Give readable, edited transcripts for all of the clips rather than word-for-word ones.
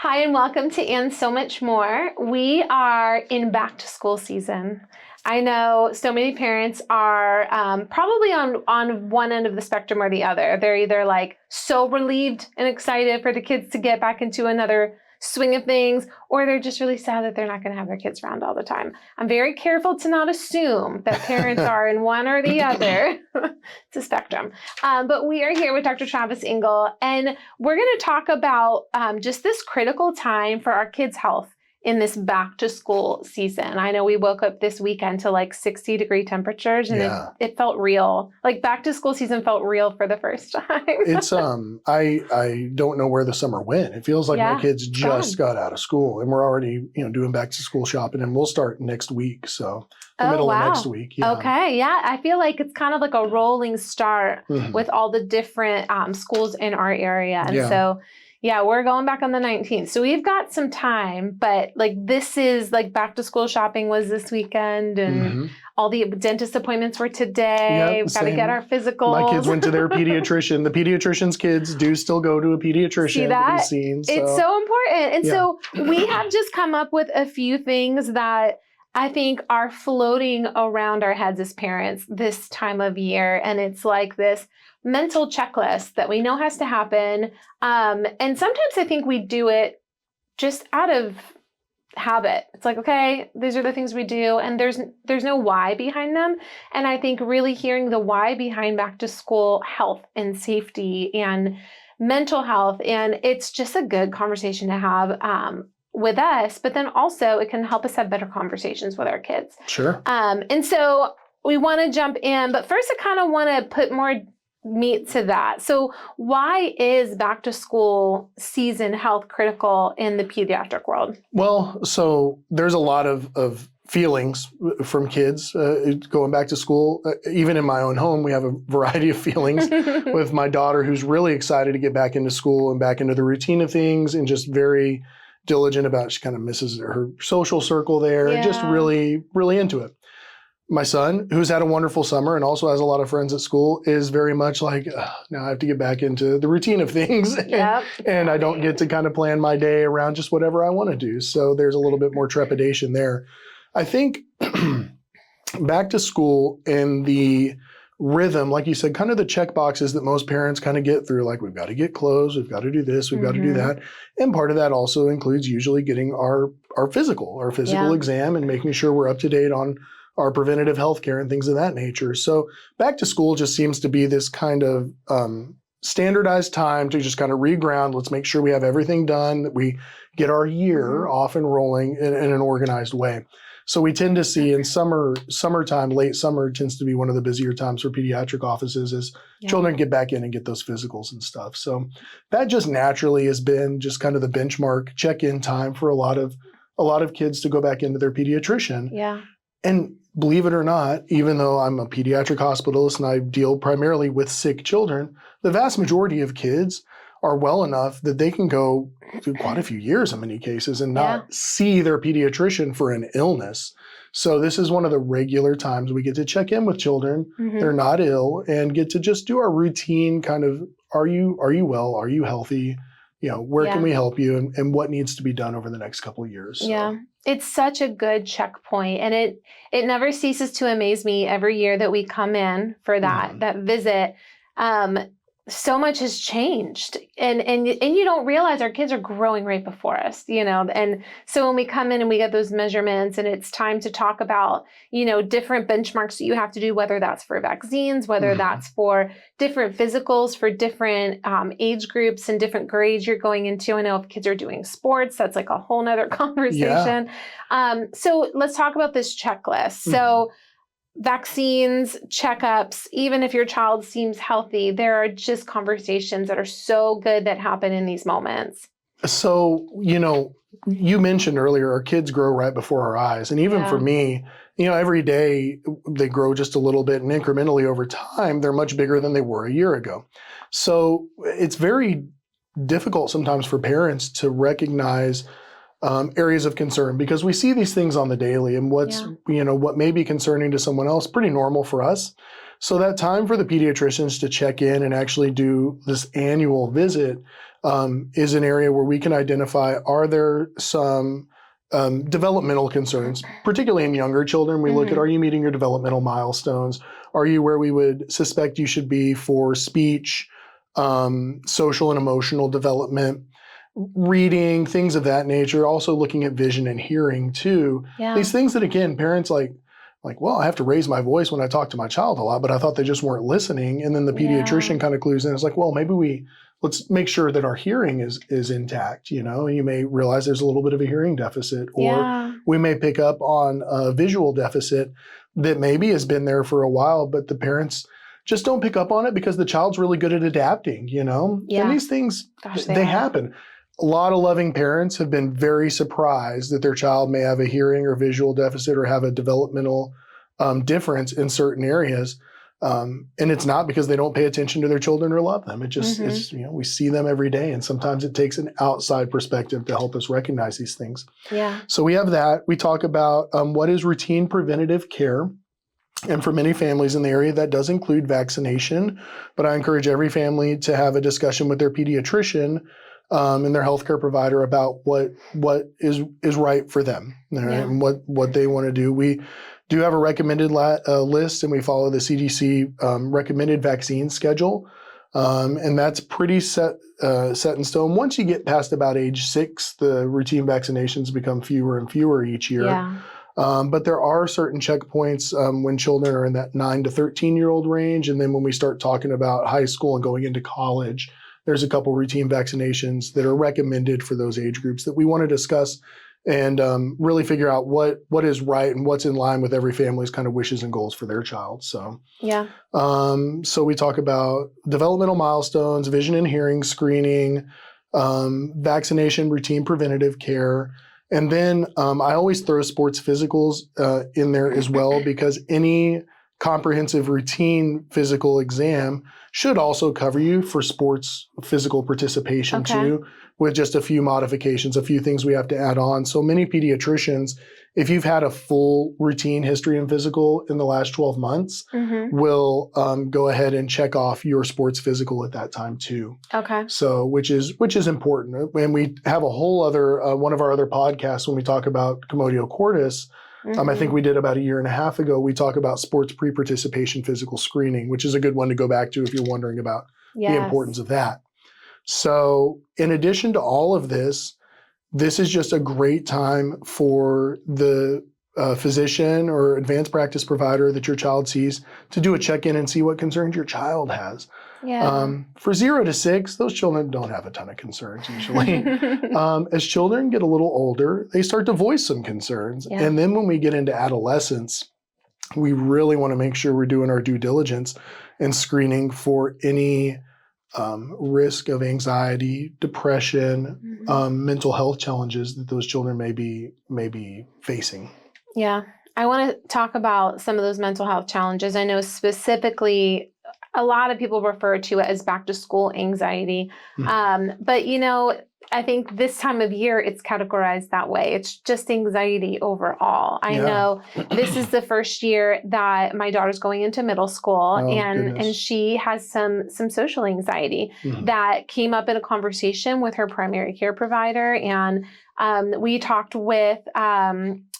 Hi, and welcome to And So Much More. We are in back to school season. I know so many parents are probably on one end of the spectrum or the other. They're either like so relieved and excited for the kids to get back into another swing of things, or they're just really sad that they're not going to have their kids around all the time. I'm very careful to not assume that parents are in one or the other. It's a spectrum. But we are here with Dr. Travis Engel, and we're going to talk about just this critical time for our kids' health in this back to school season. I know we woke up this weekend to like 60-degree temperatures, and it felt real. Like back to school season felt real for the first time. It's I don't know where the summer went. It feels like my kids just got out of school, and we're already doing back to school shopping, and we'll start next week. So the middle of next week. Yeah. Okay, yeah. I feel like it's kind of like a rolling start with all the different schools in our area, and so. Yeah, we're going back on the 19th. So we've got some time, but like this is like back to school shopping was this weekend, and all the dentist appointments were today. We've got to get our physicals. My kids went to their pediatrician. The pediatrician's kids do still go to a pediatrician. See that? To be seen, so. It's so important. And so we have just come up with a few things that I think are floating around our heads as parents this time of year. And it's like this mental checklist that we know has to happen. And sometimes I think we do it just out of habit. It's like, okay, these are the things we do, and there's no why behind them. And I think really hearing the why behind back to school health and safety and mental health, and it's just a good conversation to have with us, but then also it can help us have better conversations with our kids. Sure. And so we want to jump in, but first I kind of want to put more meat to that. So why is back to school season health critical in the pediatric world? Well, so there's a lot of feelings from kids going back to school. Even in my own home, we have a variety of feelings with my daughter, who's really excited to get back into school and back into the routine of things, and just very diligent about, she kind of misses her social circle there, and just really, really into it. My son, who's had a wonderful summer and also has a lot of friends at school, is very much like, now I have to get back into the routine of things. And I don't get to kind of plan my day around just whatever I want to do. So there's a little bit more trepidation there. I think back to school and the rhythm, like you said, kind of the check boxes that most parents kind of get through, like we've got to get clothes, we've got to do this, we've got to do that. And part of that also includes usually getting our physical exam and making sure we're up to date on our preventative health care and things of that nature. So back to school just seems to be this kind of standardized time to just kind of reground. Let's make sure we have everything done, that we get our year off and rolling in an organized way. So we tend to see in summertime, late summer tends to be one of the busier times for pediatric offices as children get back in and get those physicals and stuff. So that just naturally has been just kind of the benchmark check-in time for a lot of kids to go back into their pediatrician. Yeah. And believe it or not, even though I'm a pediatric hospitalist and I deal primarily with sick children, the vast majority of kids are well enough that they can go through quite a few years in many cases and not see their pediatrician for an illness. So this is one of the regular times we get to check in with children. They're not ill, and get to just do our routine kind of, are you well? Are you healthy? Where can we help you, and what needs to be done over the next couple of years? So. Yeah. It's such a good checkpoint, and it never ceases to amaze me every year that we come in for that visit. So much has changed, and you don't realize our kids are growing right before us, and so when we come in and we get those measurements, and it's time to talk about, different benchmarks that you have to do, whether that's for vaccines, whether that's for different physicals for different age groups and different grades you're going into. I know if kids are doing sports, that's like a whole nother conversation. So let's talk about this checklist. So vaccines, checkups, even if your child seems healthy, there are just conversations that are so good that happen in these moments. So, you mentioned earlier, our kids grow right before our eyes. And even for me, every day they grow just a little bit, and incrementally over time, they're much bigger than they were a year ago. So it's very difficult sometimes for parents to recognize areas of concern, because we see these things on the daily, and what may be concerning to someone else, pretty normal for us. So that time for the pediatricians to check in and actually do this annual visit is an area where we can identify, are there some developmental concerns, particularly in younger children. We look at, are you meeting your developmental milestones? Are you where we would suspect you should be for speech, social and emotional development, reading, things of that nature. Also looking at vision and hearing too. Yeah. These things that, again, parents like, well, I have to raise my voice when I talk to my child a lot, but I thought they just weren't listening. And then the pediatrician kind of clues in. It's like, well, maybe let's make sure that our hearing is intact. You know, you may realize there's a little bit of a hearing deficit, or we may pick up on a visual deficit that maybe has been there for a while, but the parents just don't pick up on it because the child's really good at adapting, you know? Yeah. And these things, they happen. A lot of loving parents have been very surprised that their child may have a hearing or visual deficit or have a developmental difference in certain areas. And it's not because they don't pay attention to their children or love them. It just, it's, you know, we see them every day, and sometimes it takes an outside perspective to help us recognize these things. Yeah. So we have that. We talk about what is routine preventative care. And for many families in the area, that does include vaccination. But I encourage every family to have a discussion with their pediatrician and their healthcare provider about what is right for them, right? And what they want to do. We do have a recommended list, and we follow the CDC recommended vaccine schedule, and that's pretty set in stone. Once you get past about age 6, the routine vaccinations become fewer and fewer each year. Yeah. But there are certain checkpoints when children are in that 9 to 13-year-old range, and then when we start talking about high school and going into college, there's a couple routine vaccinations that are recommended for those age groups that we want to discuss and really figure out what is right and what's in line with every family's kind of wishes and goals for their child. So yeah. So we talk about developmental milestones, vision and hearing screening, vaccination, routine preventative care. And then I always throw sports physicals in there as well, because any comprehensive routine physical exam should also cover you for sports physical participation too, with just a few modifications, a few things we have to add on. So many pediatricians, if you've had a full routine history and physical in the last 12 months, will go ahead and check off your sports physical at that time too. Okay. So which is important. And we have a whole other, one of our other podcasts when we talk about commotio cordis. I think we did about 1.5 years ago. We talk about sports pre-participation physical screening, which is a good one to go back to if you're wondering about the importance of that. So in addition to all of this, this is just a great time for the physician or advanced practice provider that your child sees to do a check-in and see what concerns your child has. Yeah. For 0 to 6, those children don't have a ton of concerns usually. As children get a little older, they start to voice some concerns. Yeah. And then when we get into adolescence, we really want to make sure we're doing our due diligence and screening for any risk of anxiety, depression, mental health challenges that those children may be facing. Yeah. I want to talk about some of those mental health challenges. I know specifically a lot of people refer to it as back to school anxiety. But, you know, I think this time of year it's categorized that way. It's just anxiety overall. I know this is the first year that my daughter's going into middle school, and she has some social anxiety that came up in a conversation with her primary care provider. And we talked with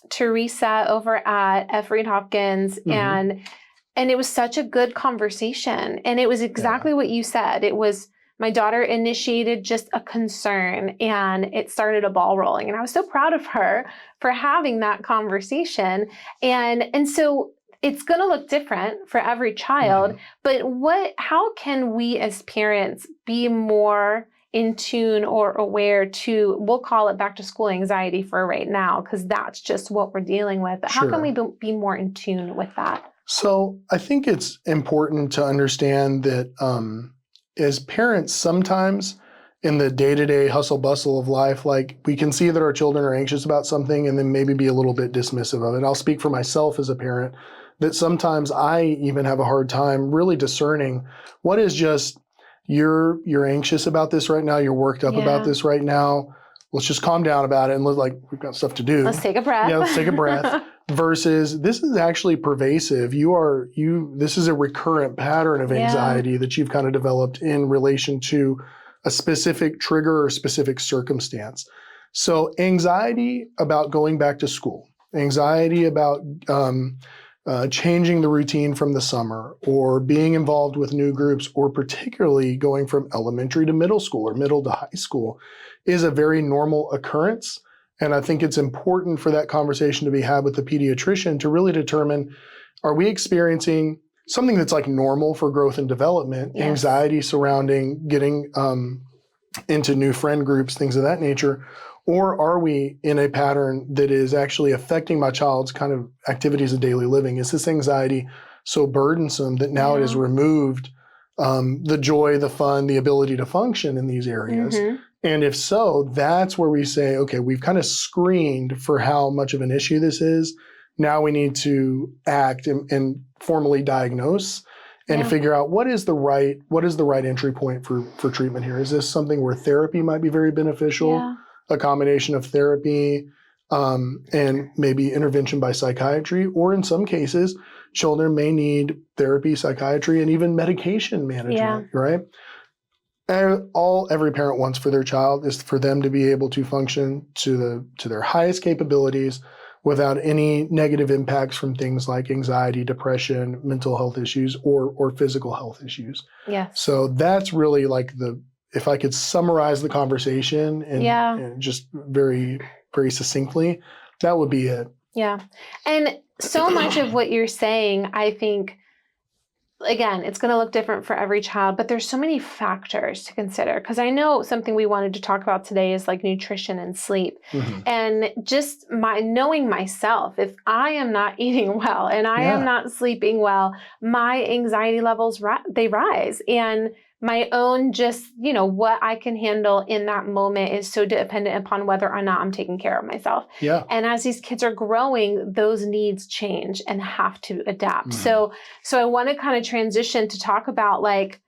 Teresa over at F. Hopkins, and it was such a good conversation. And it was exactly what you said. It was, my daughter initiated just a concern, and it started a ball rolling. And I was so proud of her for having that conversation. And so it's going to look different for every child, but how can we as parents be more in tune or aware to, we'll call it back to school anxiety for right now, because that's just what we're dealing with. But how can we be more in tune with that? So I think it's important to understand that as parents, sometimes in the day-to-day hustle bustle of life, like we can see that our children are anxious about something and then maybe be a little bit dismissive of it. I'll speak for myself as a parent, that sometimes I even have a hard time really discerning what is just, you're anxious about this right now, you're worked up about this right now. Let's just calm down about it and look like we've got stuff to do. Let's take a breath. Yeah, let's take a breath. versus this is actually pervasive. This is a recurrent pattern of anxiety that you've kind of developed in relation to a specific trigger or specific circumstance. So anxiety about going back to school, anxiety about changing the routine from the summer, or being involved with new groups, or particularly going from elementary to middle school or middle to high school, is a very normal occurrence. And I think it's important for that conversation to be had with the pediatrician to really determine, are we experiencing something that's like normal for growth and development, anxiety surrounding getting into new friend groups, things of that nature, or are we in a pattern that is actually affecting my child's kind of activities of daily living? Is this anxiety so burdensome that now it has removed the joy, the fun, the ability to function in these areas? And if so, that's where we say, okay, we've kind of screened for how much of an issue this is. Now we need to act and formally diagnose and figure out what is the right entry point for treatment here. Is this something where therapy might be very beneficial? A combination of therapy and maybe intervention by psychiatry, or in some cases, children may need therapy, psychiatry, and even medication management, right? Every parent wants for their child is for them to be able to function to their highest capabilities without any negative impacts from things like anxiety, depression, mental health issues, or physical health issues. So that's really like if I could summarize the conversation and just very, very succinctly, that would be it. Yeah. And so much of what you're saying, I think, again, it's going to look different for every child, but there's so many factors to consider. Because I know something we wanted to talk about today is like nutrition and sleep. And just knowing myself, if I am not eating well and I am not sleeping well, my anxiety levels, they rise. And my own what I can handle in that moment is so dependent upon whether or not I'm taking care of myself. And as these kids are growing, those needs change and have to adapt. So I want to kind of transition to talk about like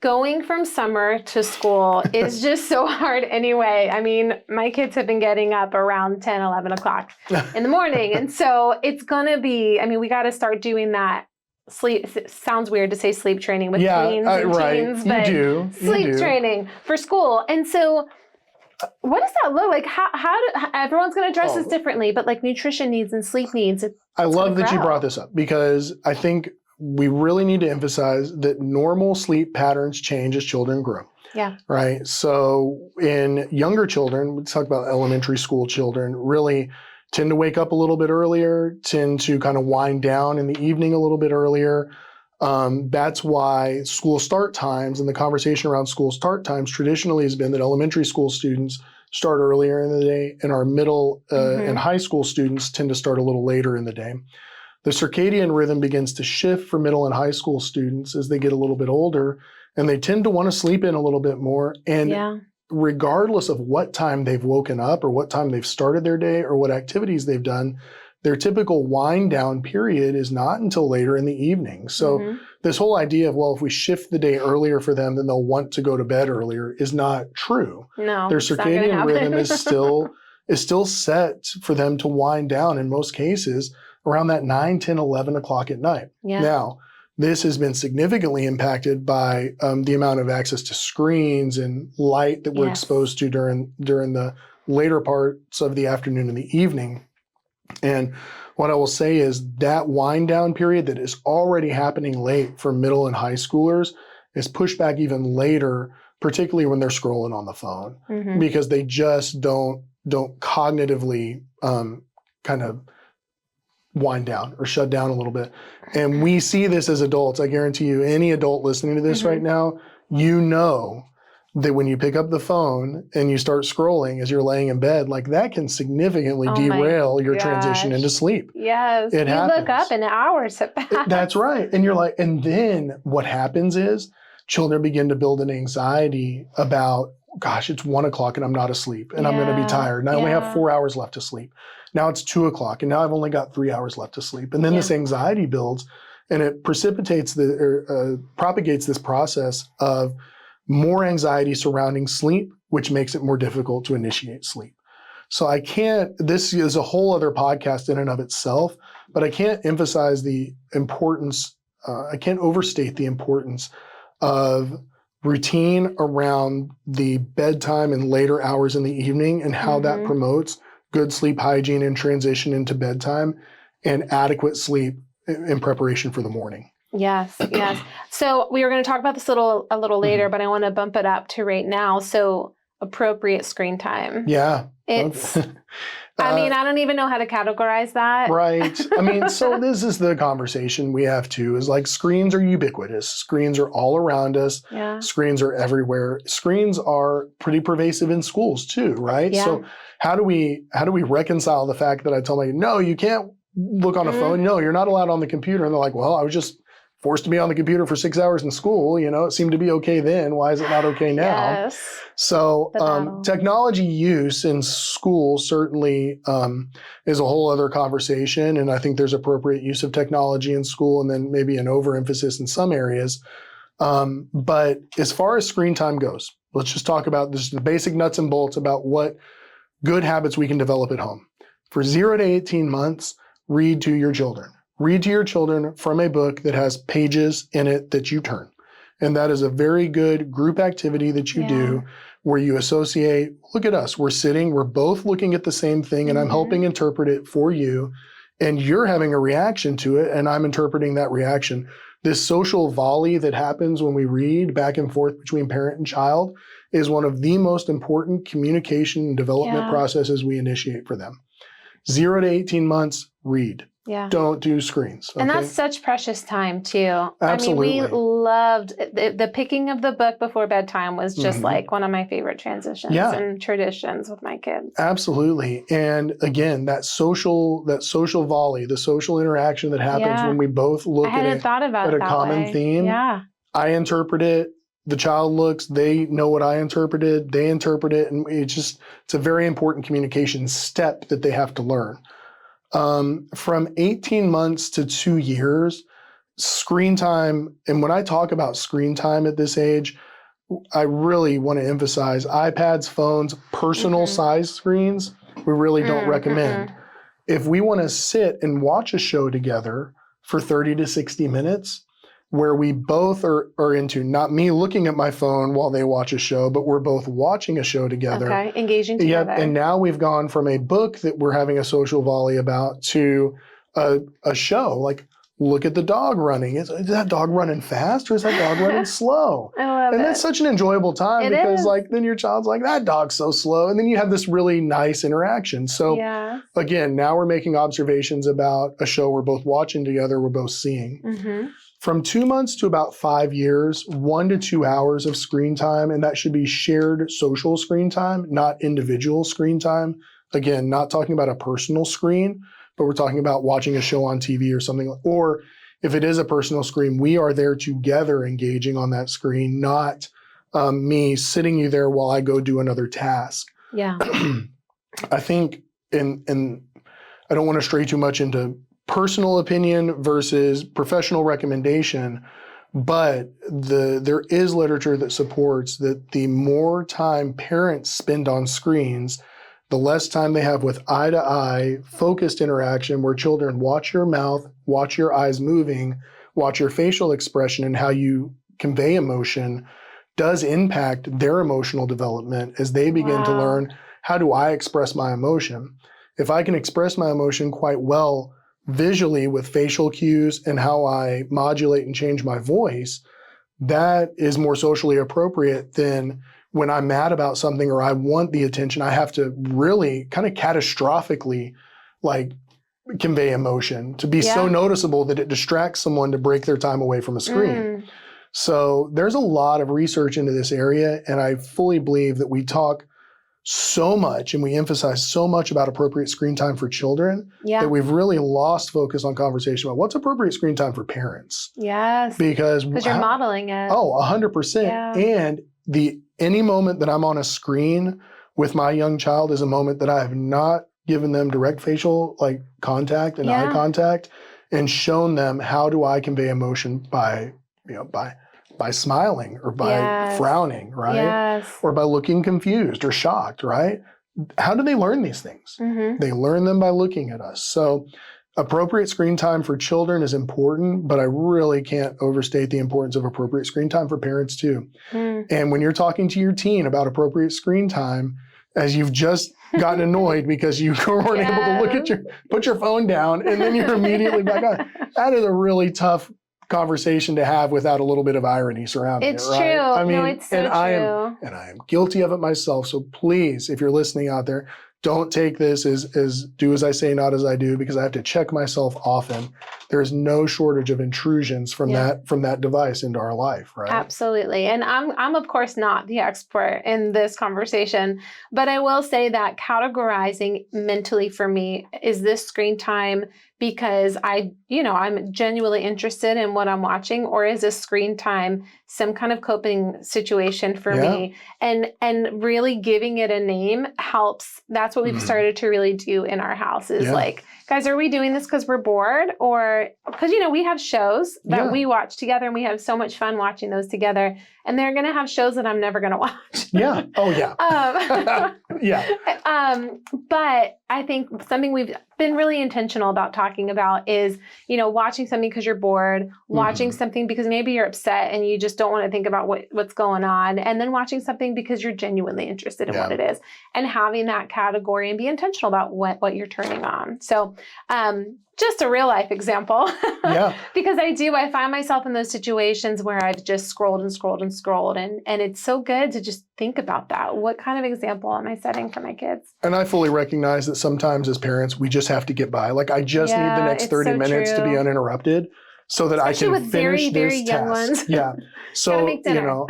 going from summer to school is just so hard anyway. I mean, my kids have been getting up around 10, 11 o'clock in the morning. And so it's going to be, we got to start doing that. Sleep, it sounds weird to say sleep training with tweens and teens, but sleep training for school. And so what does that look like? How everyone's going to address this differently, but like nutrition needs and sleep needs. I love that you brought this up, because I think we really need to emphasize that normal sleep patterns change as children grow. Right. So in younger children, we talk about elementary school children, really tend to wake up a little bit earlier, tend to kind of wind down in the evening a little bit earlier. That's why school start times and the conversation around school start times traditionally has been that elementary school students start earlier in the day, and our middle and high school students tend to start a little later in the day. The circadian rhythm begins to shift for middle and high school students as they get a little bit older, and they tend to want to sleep in a little bit more. And regardless of what time they've woken up or what time they've started their day or what activities they've done, their typical wind down period is not until later in the evening. So this whole idea of, well, if we shift the day earlier for them, then they'll want to go to bed earlier is not true. No, their circadian rhythm is still set for them to wind down in most cases around that 9, 10, 11 o'clock at night. Now, this has been significantly impacted by the amount of access to screens and light that we're exposed to during the later parts of the afternoon and the evening. And what I will say is that wind down period that is already happening late for middle and high schoolers is pushed back even later, particularly when they're scrolling on the phone, because they just don't cognitively kind of wind down or shut down a little bit. And we see this as adults. I guarantee you, any adult listening to this right now, you know that when you pick up the phone and you start scrolling as you're laying in bed, like that can significantly derail your transition into sleep. Yes. It happens. Look up and hours have passed. That's right. And you're like, and then what happens is children begin to build an anxiety about, gosh, it's 1 o'clock and I'm not asleep and I'm going to be tired. And I only have 4 hours left to sleep. Now it's 2 o'clock and now I've only got 3 hours left to sleep. And then this anxiety builds and it propagates this process of more anxiety surrounding sleep, which makes it more difficult to initiate sleep. So this is a whole other podcast in and of itself, but I can't emphasize the importance, I can't overstate the importance of routine around the bedtime and later hours in the evening and how that promotes good sleep hygiene and transition into bedtime and adequate sleep in preparation for the morning. Yes, yes. So we were going to talk about this a little later, but I want to bump it up to right now. So appropriate screen time. Yeah. It's, I mean, I don't even know how to categorize that. Right. I mean, so this is the conversation we have too, is like screens are ubiquitous. Screens are all around us. Yeah. Screens are everywhere. Screens are pretty pervasive in schools too, right? Yeah. So how do we reconcile the fact that I tell my kid, no, you can't look on a phone. No, you're not allowed on the computer. And they're like, well, I was just forced to be on the computer for 6 hours in school. You know, it seemed to be okay then. Why is it not okay now? Yes. So technology use in school certainly is a whole other conversation. And I think there's appropriate use of technology in school and then maybe an overemphasis in some areas. But as far as screen time goes, let's just talk about this, the basic nuts and bolts about what good habits we can develop at home. For 0 to 18 months, read to your children. Read to your children from a book that has pages in it that you turn. And that is a very good group activity that you do where you associate, look at us, we're both looking at the same thing and I'm helping interpret it for you and you're having a reaction to it and I'm interpreting that reaction. This social volley that happens when we read back and forth between parent and child is one of the most important communication and development processes we initiate for them. 0 to 18 months, read. Yeah. Don't do screens. Okay? And that's such precious time too. Absolutely. I mean, we loved the picking of the book before bedtime was just like one of my favorite transitions and traditions with my kids. Absolutely. And again, that social volley, the social interaction that happens when we both look at a common theme. Yeah. I interpret it. The child looks, they know what I interpreted, they interpret it. And it's a very important communication step that they have to learn. From 18 months to 2 years, screen time, and when I talk about screen time at this age, I really want to emphasize iPads, phones, personal size screens, we really don't recommend. If we want to sit and watch a show together for 30 to 60 minutes, where we both are into, not me looking at my phone while they watch a show, but we're both watching a show together. Okay, engaging together. And now we've gone from a book that we're having a social volley about to a show. Like, look at the dog running. Is that dog running fast or is that dog running slow? I love it. And that's such an enjoyable time because then your child's like, that dog's so slow. And then you have this really nice interaction. So again, now we're making observations about a show we're both watching together, we're both seeing. From 2 months to about 5 years, 1 to 2 hours of screen time, and that should be shared social screen time, not individual screen time. Again, not talking about a personal screen, but we're talking about watching a show on TV or something. Or if it is a personal screen, we are there together engaging on that screen, not me sitting you there while I go do another task. Yeah. I think, and I don't want to stray too much into personal opinion versus professional recommendation, but there is literature that supports that the more time parents spend on screens, the less time they have with eye-to-eye focused interaction where children watch your mouth, watch your eyes moving, watch your facial expression and how you convey emotion does impact their emotional development as they begin to learn, how do I express my emotion? If I can express my emotion quite well visually with facial cues and how I modulate and change my voice, that is more socially appropriate than when I'm mad about something or I want the attention. I have to really kind of catastrophically like convey emotion to be so noticeable that it distracts someone to break their time away from a screen. So there's a lot of research into this area, and I fully believe that we talk so much and we emphasize so much about appropriate screen time for children that we've really lost focus on conversation about what's appropriate screen time for parents. Yes. Because you're modeling it. Oh, 100%. Yeah. And any moment that I'm on a screen with my young child is a moment that I have not given them direct facial like contact and eye contact and shown them how do I convey emotion by smiling or by frowning, right? Or by looking confused or shocked, right? how do they learn these things? They learn them by looking at us. So appropriate screen time for children is important, but I really can't overstate the importance of appropriate screen time for parents too. And when you're talking to your teen about appropriate screen time, as you've just gotten annoyed because you weren't able to look at put your phone down and then you're immediately back on, that is a really tough conversation to have without a little bit of irony surrounding it's it, right? true. I mean, no, it's so true. I am guilty of it myself. So please, if you're listening out there, don't take this as do as I say, not as I do, because I have to check myself often. There's no shortage of intrusions from that device into our life, right? Absolutely. And I'm of course not the expert in this conversation, but I will say that categorizing mentally for me is this screen time because I'm genuinely interested in what I'm watching, or is this screen time some kind of coping situation for me? And really giving it a name helps. That's what we've started to really do in our house is like, guys, are we doing this because we're bored, or because, we have shows that we watch together and we have so much fun watching those together, and they're going to have shows that I'm never going to watch. Yeah. Oh yeah. But I think something we've been really intentional about talking about is, watching something because you're bored, watching something because maybe you're upset and you just don't want to think about what's going on, and then watching something because you're genuinely interested in what it is, and having that category and be intentional about what you're turning on. So, just a real life example, because I find myself in those situations where I've just scrolled and scrolled and scrolled, and it's so good to just think about that. What kind of example am I setting for my kids? And I fully recognize that sometimes as parents, we just have to get by. Like I just need the next 30 minutes to be uninterrupted so that Especially I can finish very this young task. Ones. Yeah. So,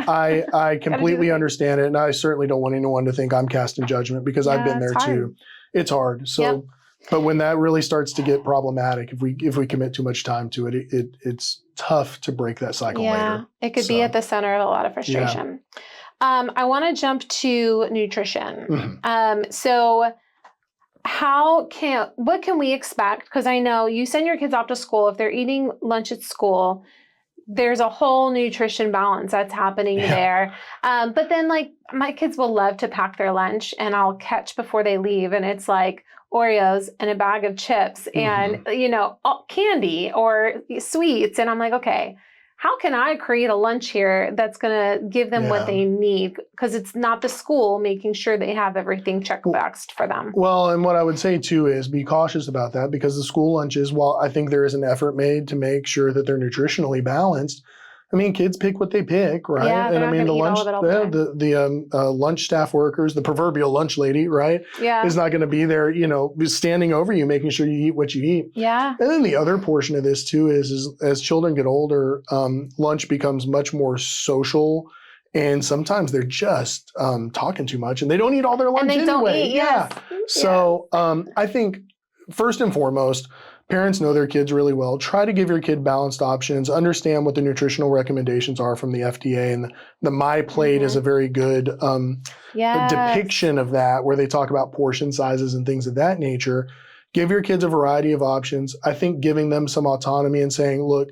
I completely understand it. And I certainly don't want anyone to think I'm casting judgment, because I've been there too. It's hard. So, but when that really starts to get problematic, if we commit too much time to it, it's tough to break that cycle later. It could be at the center of a lot of frustration. I want to jump to nutrition. So what can we expect? Because I know you send your kids off to school. If they're eating lunch at school, there's a whole nutrition balance that's happening there. But then like my kids will love to pack their lunch, and I'll catch before they leave, and it's like Oreos and a bag of chips and, candy or sweets. And I'm like, okay, how can I create a lunch here that's going to give them what they need? Because it's not the school making sure they have everything checkboxed for them. Well, and what I would say too is be cautious about that, because the school lunches, while I think there is an effort made to make sure that they're nutritionally balanced, I mean, kids pick what they pick, right? Yeah, and I mean, the lunch staff workers, the proverbial lunch lady, right? Yeah. Is not going to be there, standing over you, making sure you eat what you eat. Yeah. And then the other portion of this too is as children get older, lunch becomes much more social, and sometimes they're just talking too much, and they don't eat all their lunch and they anyway. Don't eat, yes. So I think first and foremost, parents know their kids really well. Try to give your kid balanced options. Understand what the nutritional recommendations are from the FDA. And the My Plate is a very good depiction of that, where they talk about portion sizes and things of that nature. Give your kids a variety of options. I think giving them some autonomy and saying, look,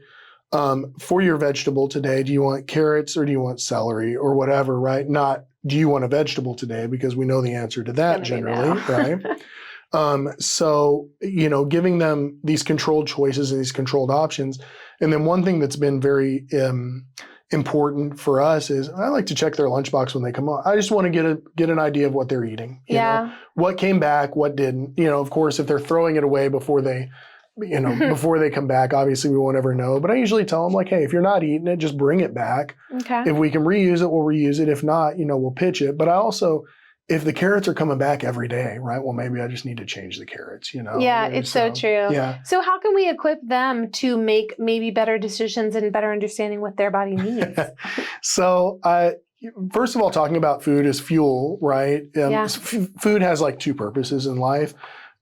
for your vegetable today, do you want carrots or do you want celery or whatever, right? Not, do you want a vegetable today? Because we know the answer to that generally, right? So, giving them these controlled choices and these controlled options. And then one thing that's been very important for us is I like to check their lunchbox when they come on. I just want to get an idea of what they're eating. You know, what came back, what didn't. Of course, if they're throwing it away before they before they come back, obviously we won't ever know. But I usually tell them, like, hey, if you're not eating it, just bring it back. Okay. If we can reuse it, we'll reuse it. If not, we'll pitch it. But I also, if the carrots are coming back every day, right? Well, maybe I just need to change the carrots, Yeah, it's so true. Yeah. So how can we equip them to make maybe better decisions and better understanding what their body needs? So, first of all, talking about food as fuel, right? Food has like two purposes in life.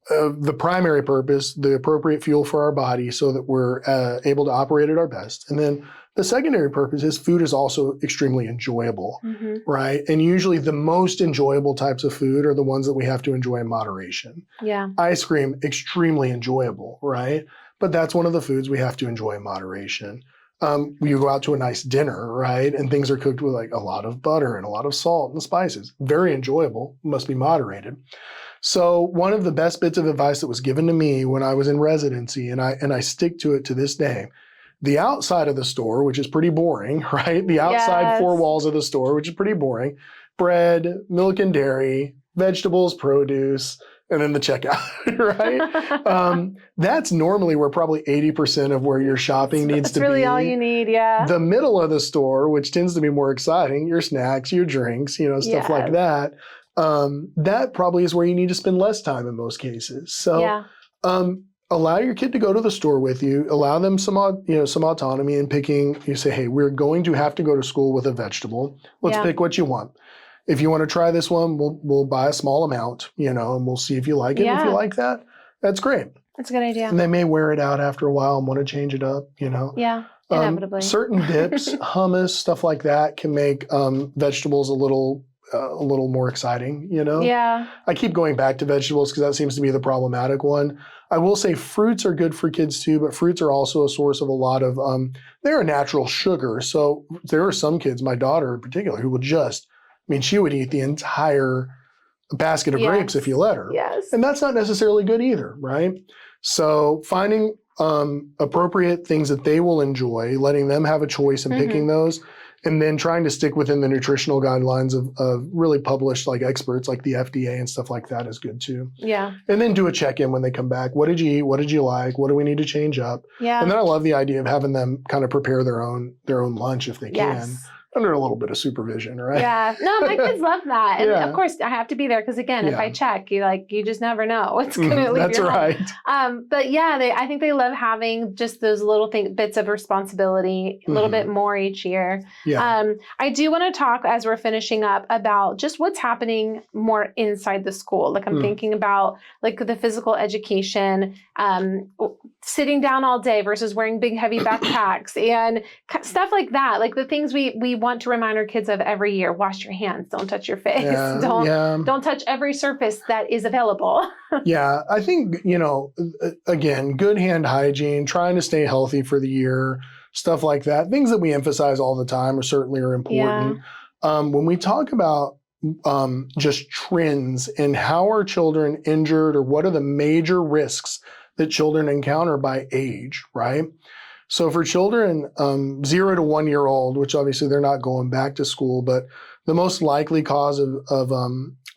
The primary purpose, the appropriate fuel for our body so that we're able to operate at our best. And then the secondary purpose is food is also extremely enjoyable, right? And usually the most enjoyable types of food are the ones that we have to enjoy in moderation. Yeah. Ice cream, extremely enjoyable, right? But that's one of the foods we have to enjoy in moderation. You go out to a nice dinner, right? And things are cooked with like a lot of butter and a lot of salt and spices. Very enjoyable, must be moderated. So one of the best bits of advice that was given to me when I was in residency, and I stick to it to this day, the outside of the store, which is pretty boring, right? The outside four walls of the store, which is pretty boring, bread, milk and dairy, vegetables, produce, and then the checkout, right? That's normally where probably 80% of where your shopping needs to be. That's really all you need, yeah. The middle of the store, which tends to be more exciting, your snacks, your drinks, stuff like that. That probably is where you need to spend less time in most cases. So allow your kid to go to the store with you, allow them some autonomy in picking. You say, hey, we're going to have to go to school with a vegetable. Let's pick what you want. If you want to try this one, we'll buy a small amount, and we'll see if you like it. If you like that, that's great. That's a good idea. And they may wear it out after a while and want to change it up, Yeah, inevitably. Certain dips, hummus, stuff like that can make vegetables a little more exciting, Yeah. I keep going back to vegetables because that seems to be the problematic one. I will say fruits are good for kids too, but fruits are also a source of a lot of, they're a natural sugar. So there are some kids, my daughter in particular, who will she would eat the entire basket of grapes if you let her. Yes. And that's not necessarily good either, right? So finding appropriate things that they will enjoy, letting them have a choice in picking those, and then trying to stick within the nutritional guidelines of really published like experts like the FDA and stuff like that is good too. Yeah. And then do a check-in when they come back. What did you eat? What did you like? What do we need to change up? Yeah. And then I love the idea of having them kind of prepare their own lunch if they can. Under a little bit of supervision, right? Yeah. No, my kids love that. And Yeah. of course I have to be there because again, if I check, you just never know what's going to leave That's your right. home. But yeah, I think they love having just those little bits of responsibility, a little bit more each year. Yeah. I do want to talk as we're finishing up about just what's happening more inside the school. Like I'm thinking about like the physical education, sitting down all day versus wearing big heavy backpacks and stuff like that. Like the things we want to remind our kids of every year. Wash your hands. Don't touch your face. Don't touch every surface that is available. Yeah. I think, again, good hand hygiene, trying to stay healthy for the year, stuff like that. Things that we emphasize all the time are important. Yeah. When we talk about just trends and how are children injured or what are the major risks that children encounter by age, right? So for children 0 to 1 year old, which obviously they're not going back to school, but the most likely cause of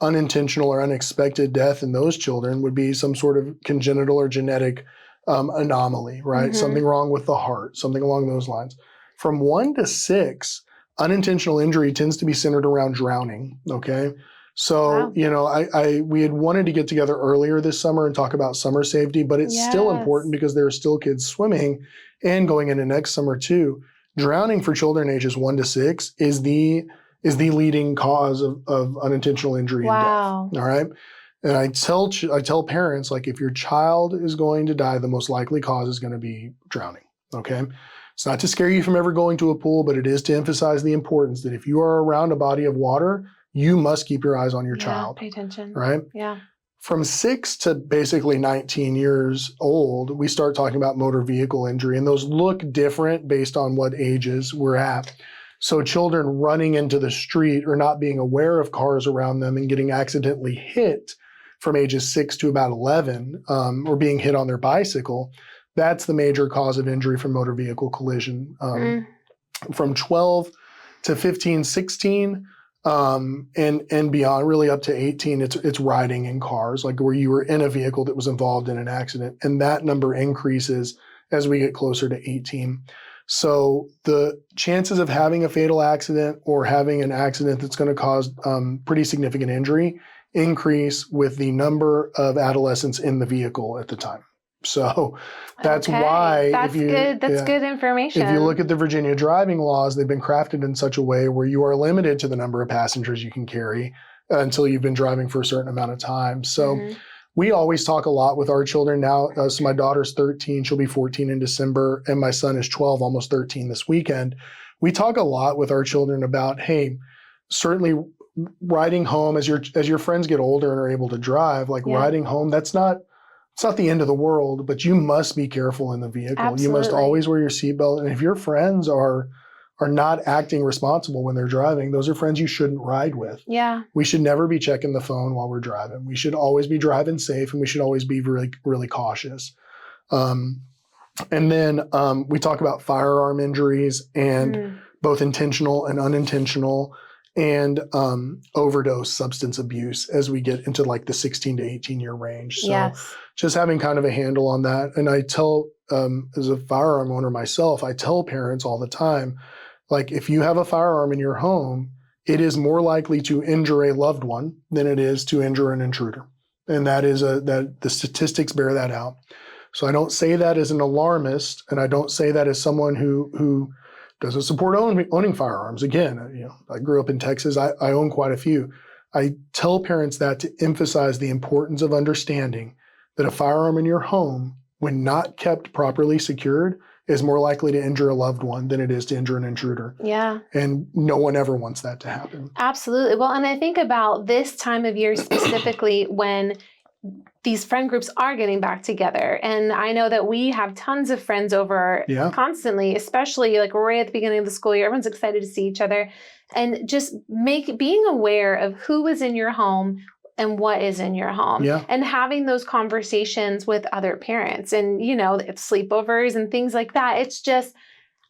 unintentional or unexpected death in those children would be some sort of congenital or genetic anomaly, right? Something wrong with the heart, something along those lines. From 1 to 6, unintentional injury tends to be centered around drowning, okay? So, we had wanted to get together earlier this summer and talk about summer safety, but it's still important because there are still kids swimming and going into next summer too. Drowning for children ages 1 to 6 is the leading cause of unintentional injury and death. All right. And I tell parents, like, if your child is going to die, the most likely cause is going to be drowning. Okay. It's not to scare you from ever going to a pool, but it is to emphasize the importance that if you are around a body of water, you must keep your eyes on your child. Pay attention. Right? Yeah. From 6 to basically 19 years old, we start talking about motor vehicle injury, and those look different based on what ages we're at. So children running into the street or not being aware of cars around them and getting accidentally hit from ages 6 to about 11, or being hit on their bicycle, that's the major cause of injury from motor vehicle collision. From 12 to 15, 16, and beyond, really up to 18, it's riding in cars, like where you were in a vehicle that was involved in an accident. And that number increases as we get closer to 18. So the chances of having a fatal accident or having an accident that's going to cause pretty significant injury increase with the number of adolescents in the vehicle at the time. So that's why that's good. That's good information. If you look at the Virginia driving laws, they've been crafted in such a way where you are limited to the number of passengers you can carry until you've been driving for a certain amount of time. So we always talk a lot with our children now. So my daughter's 13, she'll be 14 in December, and my son is 12, almost 13 this weekend. We talk a lot with our children about, hey, certainly riding home as your friends get older and are able to drive, like riding home, that's not it's not the end of the world, but you must be careful in the vehicle. Absolutely. You must always wear your seatbelt. And if your friends are not acting responsible when they're driving, those are friends you shouldn't ride with. Yeah. We should never be checking the phone while we're driving. We should always be driving safe, and we should always be really, really cautious. And then we talk about firearm injuries and both intentional and unintentional, and overdose substance abuse as we get into like the 16 to 18 year range. So just having kind of a handle on that. And I tell, as a firearm owner myself, I tell parents all the time, like, if you have a firearm in your home, it is more likely to injure a loved one than it is to injure an intruder. And that is that the statistics bear that out. So I don't say that as an alarmist, and I don't say that as someone who doesn't support owning firearms. Again, I grew up in Texas. I own quite a few. I tell parents that to emphasize the importance of understanding that a firearm in your home, when not kept properly secured, is more likely to injure a loved one than it is to injure an intruder. Yeah. And no one ever wants that to happen. Absolutely. Well, and I think about this time of year specifically when these friend groups are getting back together. And I know that we have tons of friends over constantly, especially like right at the beginning of the school year. Everyone's excited to see each other. And just being aware of who is in your home and what is in your home, and having those conversations with other parents, and, sleepovers and things like that. It's just,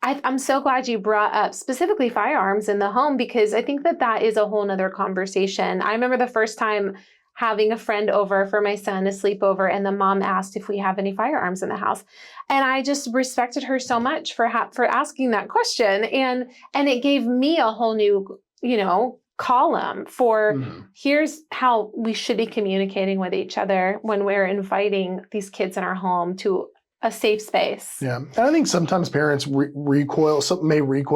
I'm so glad you brought up specifically firearms in the home, because I think that is a whole nother conversation. I remember the first time having a friend over for my son, a sleepover, and the mom asked if we have any firearms in the house. And I just respected her so much for asking that question. And it gave me a whole new, column for here's how we should be communicating with each other when we're inviting these kids in our home to a safe space. Yeah. And I think sometimes parents recoil,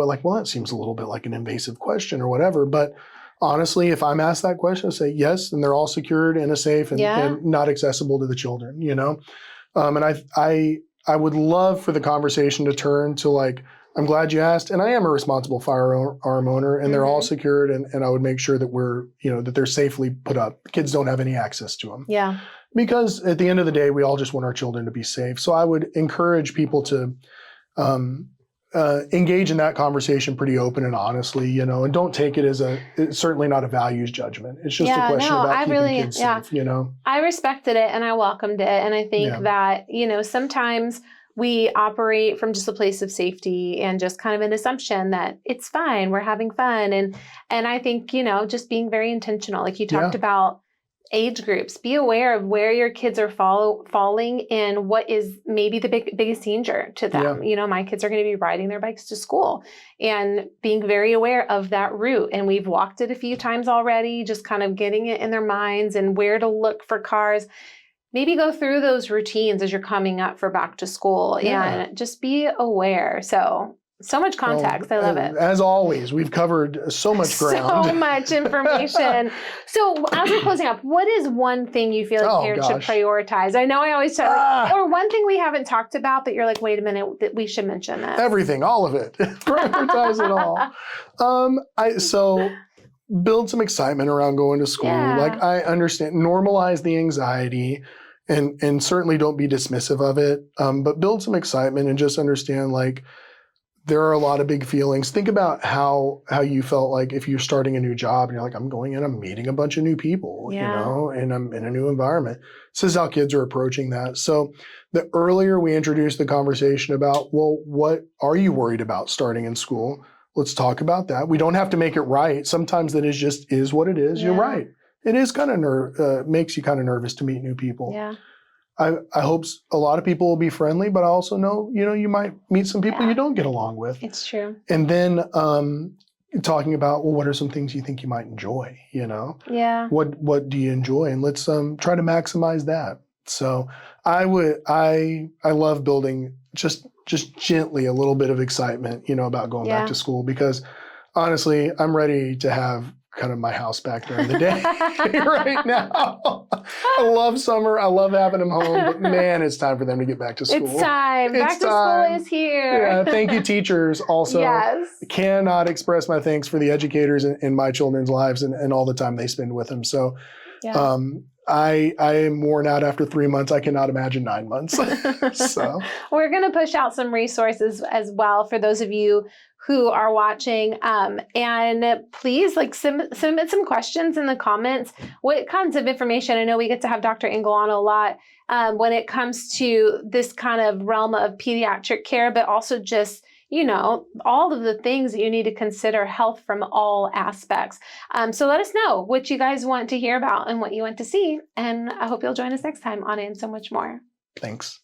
like, well, that seems a little bit like an invasive question or whatever. But honestly, if I'm asked that question, I say yes, and they're all secured in a safe and not accessible to the children, And I would love for the conversation to turn to like, I'm glad you asked, and I am a responsible firearm owner, and they're all secured, and I would make sure that that they're safely put up. Kids don't have any access to them. Yeah. Because at the end of the day, we all just want our children to be safe. So I would encourage people to engage in that conversation pretty open and honestly, and don't take it as it's certainly not a values judgment. It's just a question about keeping kids safe, I respected it and I welcomed it. And I think that, sometimes we operate from just a place of safety and just kind of an assumption that it's fine, we're having fun. And I think, just being very intentional, like you talked about age groups, be aware of where your kids are falling and what is maybe the biggest danger to them. My kids are going to be riding their bikes to school and being very aware of that route. And we've walked it a few times already, just kind of getting it in their minds and where to look for cars. Maybe go through those routines as you're coming up for back to school and just be aware. So much context. I love it. As always, we've covered so much ground. So much information. So as we're closing up, what is one thing you feel like parents should prioritize? I know I always tell or one thing we haven't talked about that you're like, wait a minute, that we should mention this. Everything, all of it. Prioritize it all. So build some excitement around going to school. Yeah. Like, I understand, normalize the anxiety. And certainly don't be dismissive of it, but build some excitement and just understand, like, there are a lot of big feelings. Think about how you felt like if you're starting a new job and you're like, I'm going in, I'm meeting a bunch of new people, and I'm in a new environment. This is how kids are approaching that. So the earlier we introduce the conversation about, well, what are you worried about starting in school? Let's talk about that. We don't have to make it right. Sometimes that is what it is. Yeah. You're right. It is kind of makes you kind of nervous to meet new people. Yeah. I hope a lot of people will be friendly, but I also know, you might meet some people you don't get along with. It's true. And then talking about, well, what are some things you think you might enjoy, Yeah. What do you enjoy? And let's try to maximize that. So I love building just gently a little bit of excitement, about going back to school, because honestly, I'm ready to have kind of my house back during the day right now. I love summer. I love having them home, but man, it's time for them to get back to school. It's time. Back to school is here. Yeah, thank you, teachers. Also, yes. Cannot express my thanks for the educators in my children's lives and all the time they spend with them. So I am worn out after 3 months. I cannot imagine 9 months. So we're going to push out some resources as well for those of you who are watching. And please submit some questions in the comments. What kinds of information? I know we get to have Dr. Engel on a lot when it comes to this kind of realm of pediatric care, but also just all of the things that you need to consider health from all aspects. So let us know what you guys want to hear about and what you want to see. And I hope you'll join us next time on And So Much More. thanks.